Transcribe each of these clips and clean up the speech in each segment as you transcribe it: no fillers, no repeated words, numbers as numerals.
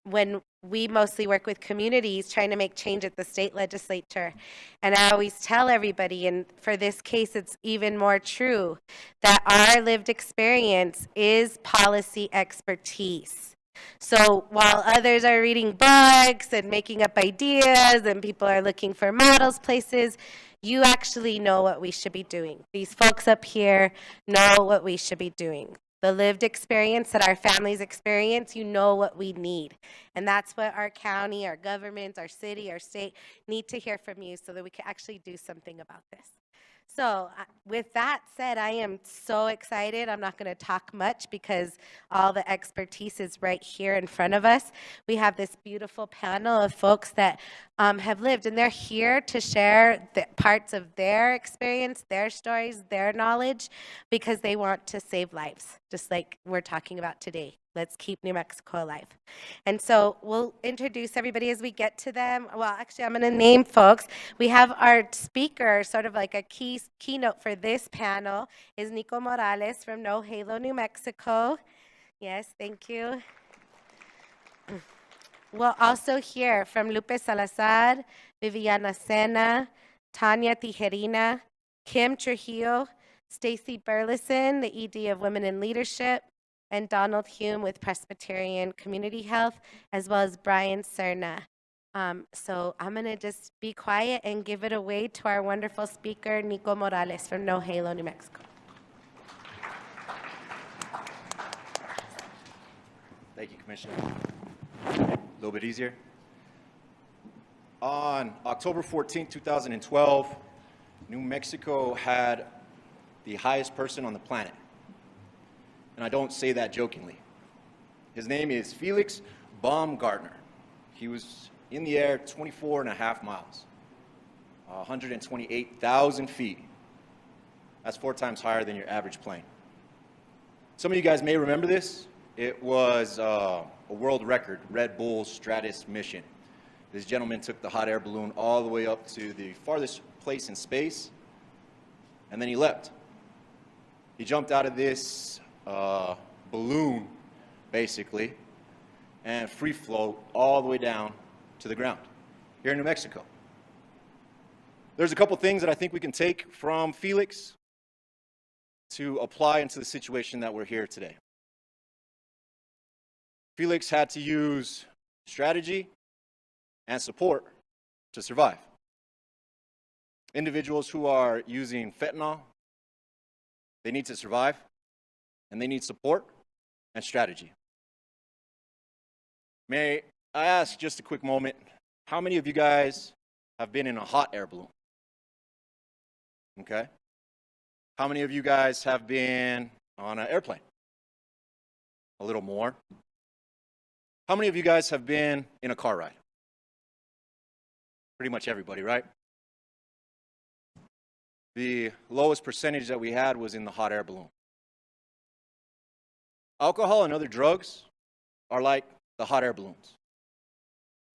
when we mostly work with communities trying to make change at the state legislature. And I always tell everybody, and for this case, it's even more true, that our lived experience is policy expertise. So while others are reading books and making up ideas and people are looking for models, places, you actually know what we should be doing. These folks up here know what we should be doing. The lived experience that our families experience, you know what we need. And that's what our county, our government, our city, our state need to hear from you so that we can actually do something about this. So with that said, I am so excited. I'm not going to talk much because all the expertise is right here in front of us. We have this beautiful panel of folks that have lived, and they're here to share the parts of their experience, their stories, their knowledge, because they want to save lives, just like we're talking about today. Let's keep New Mexico alive. And so we'll introduce everybody as we get to them. Well, actually, I'm going to name folks. We have our speaker, sort of like a keynote for this panel, is Nico Morales from No Halo, New Mexico. Yes, thank you. We'll also hear from Lupe Salazar, Viviana Sena, Tanya Tijerina, Kim Trujillo, Stacy Burleson, the ED of Women in Leadership, and Donald Hume with Presbyterian Community Health, as well as Brian Cerna. So I'm going to just be quiet and give it away to our wonderful speaker, Nico Morales from No Halo, New Mexico. Thank you, Commissioner. A little bit easier. On October 14, 2012, New Mexico had the highest person on the planet. And I don't say that jokingly. His name is Felix Baumgartner. He was in the air 24 and a half miles, 128,000 feet. That's 4 times higher than your average plane. Some of you guys may remember this. It was a world record, Red Bull Stratus mission. This gentleman took the hot air balloon all the way up to the farthest place in space, and then he leapt. He jumped out of this balloon, basically, and free float all the way down to the ground here in New Mexico. There's a couple things that I think we can take from Felix to apply into the situation that we're here today. Felix had to use strategy and support to survive. Individuals who are using fentanyl, they need to survive, and they need support and strategy. May I ask just a quick moment, how many of you guys have been in a hot air balloon? Okay. How many of you guys have been on an airplane? A little more. How many of you guys have been in a car ride? Pretty much everybody, right? The lowest percentage that we had was in the hot air balloon. Alcohol and other drugs are like the hot air balloons.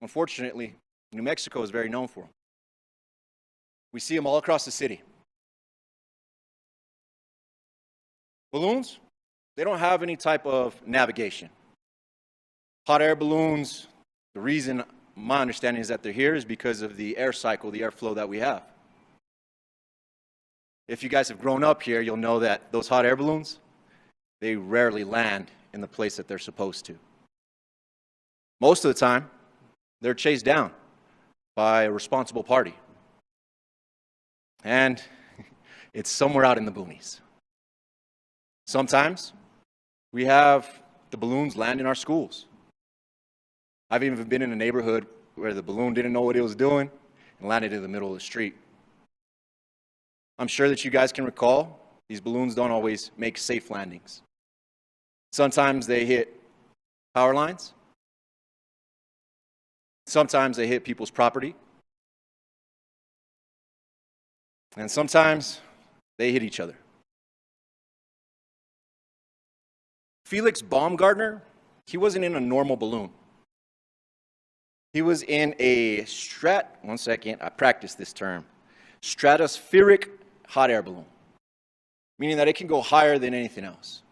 Unfortunately, New Mexico is very known for them. We see them all across the city. Balloons, they don't have any type of navigation. Hot air balloons, the reason my understanding is that they're here is because of the air cycle, the airflow that we have. If you guys have grown up here, you'll know that those hot air balloons, they rarely land in the place that they're supposed to. Most of the time, they're chased down by a responsible party. And it's somewhere out in the boonies. Sometimes we have the balloons land in our schools. I've even been in a neighborhood where the balloon didn't know what it was doing and landed in the middle of the street. I'm sure that you guys can recall, these balloons don't always make safe landings. Sometimes they hit power lines. Sometimes they hit people's property. And sometimes they hit each other. Felix Baumgartner, he wasn't in a normal balloon. He was in a one second, I practiced this term, stratospheric hot air balloon, meaning that it can go higher than anything else.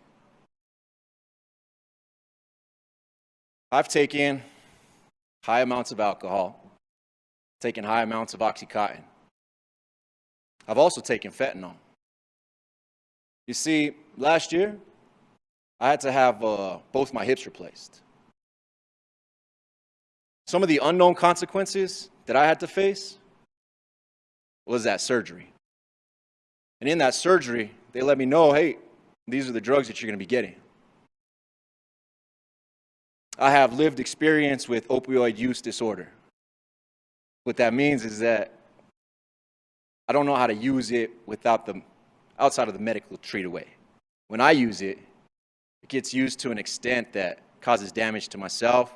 I've taken high amounts of alcohol, taken high amounts of Oxycontin. I've also taken fentanyl. You see, last year, I had to have both my hips replaced. Some of the unknown consequences that I had to face was that surgery. And in that surgery, they let me know, hey, these are the drugs that you're going to be getting. I have lived experience with opioid use disorder. What that means is that I don't know how to use it outside of the medical treataway. When I use it, it gets used to an extent that causes damage to myself,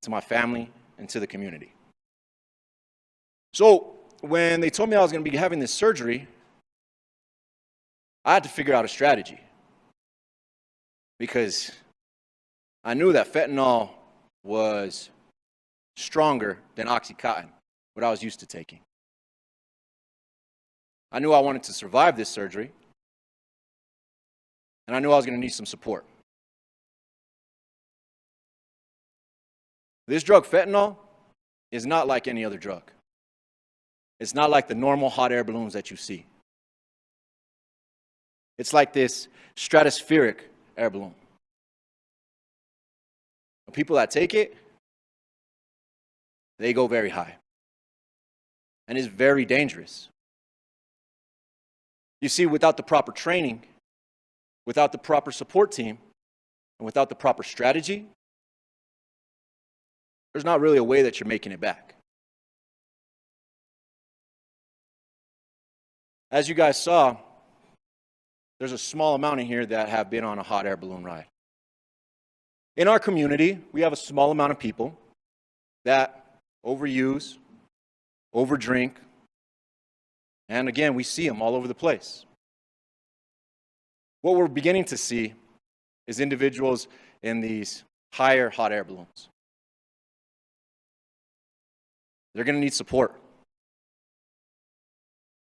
to my family, and to the community. So when they told me I was going to be having this surgery, I had to figure out a strategy because I knew that fentanyl was stronger than Oxycontin, what I was used to taking. I knew I wanted to survive this surgery, and I knew I was going to need some support. This drug, fentanyl, is not like any other drug. It's not like the normal hot air balloons that you see. It's like this stratospheric air balloon. The people that take it, they go very high. And it's very dangerous. You see, without the proper training, without the proper support team, and without the proper strategy, there's not really a way that you're making it back. As you guys saw, there's a small amount in here that have been on a hot air balloon ride. In our community, we have a small amount of people that overuse, overdrink, and again, we see them all over the place. What we're beginning to see is individuals in these higher hot air balloons. They're going to need support.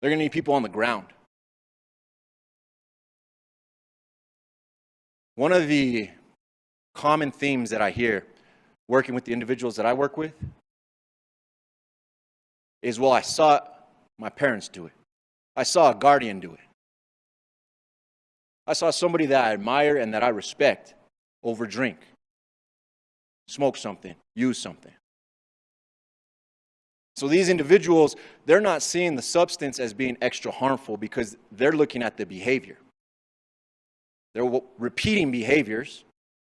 They're going to need people on the ground. One of the common themes that I hear working with the individuals that I work with is, well, I saw my parents do it. I saw a guardian do it. I saw somebody that I admire and that I respect overdrink, smoke something, use something. So these individuals, they're not seeing the substance as being extra harmful because they're looking at the behavior. They're repeating behaviors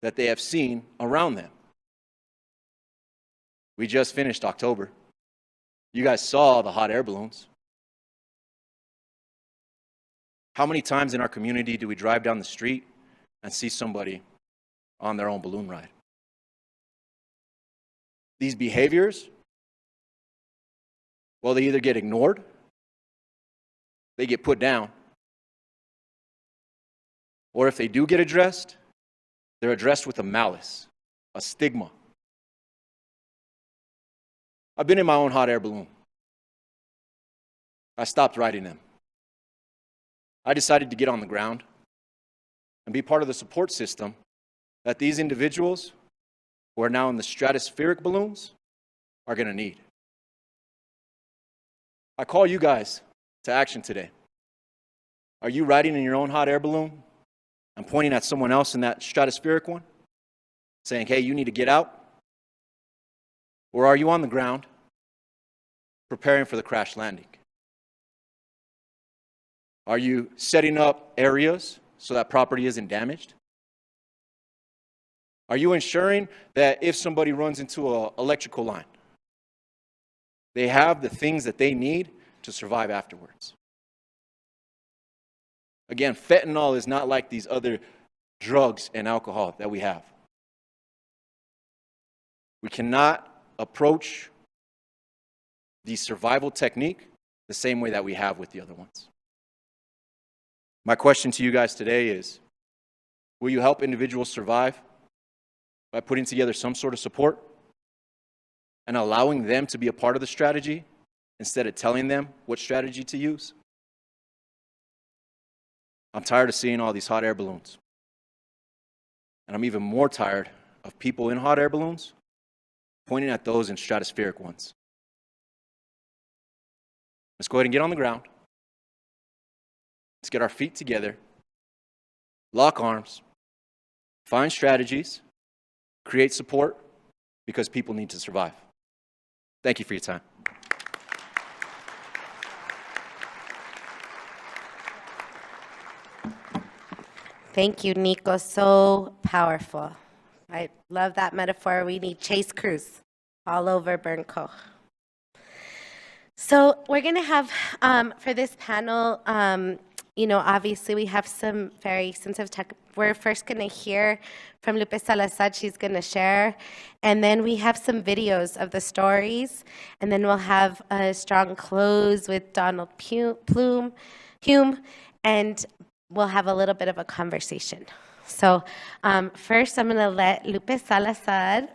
that they have seen around them. We just finished October. You guys saw the hot air balloons. How many times in our community do we drive down the street and see somebody on their own balloon ride? These behaviors, well, they either get ignored, they get put down, or if they do get addressed, they're addressed with a malice, a stigma. I've been in my own hot air balloon. I stopped riding them. I decided to get on the ground and be part of the support system that these individuals who are now in the stratospheric balloons are going to need. I call you guys to action today. Are you riding in your own hot air balloon and pointing at someone else in that stratospheric one, saying, hey, you need to get out? Or are you on the ground preparing for the crash landing? Are you setting up areas so that property isn't damaged? Are you ensuring that if somebody runs into an electrical line, they have the things that they need to survive afterwards? Again, fentanyl is not like these other drugs and alcohol that we have. We cannot approach the survival technique the same way that we have with the other ones. My question to you guys today is, will you help individuals survive by putting together some sort of support and allowing them to be a part of the strategy instead of telling them what strategy to use? I'm tired of seeing all these hot air balloons. And I'm even more tired of people in hot air balloons, pointing at those in stratospheric ones. Let's go ahead and get on the ground. Let's get our feet together, lock arms, find strategies, create support, because people need to survive. Thank you for your time. Thank you, Nico. So powerful. I love that metaphor. We need chase crews all over Bernco. So we're going to have, for this panel, obviously we have some very sensitive tech. We're first going to hear from Lupe Salazar. She's going to share. And then we have some videos of the stories. And then we'll have a strong close with Donald Hume. And we'll have a little bit of a conversation. So first, I'm going to let Lupe Salazar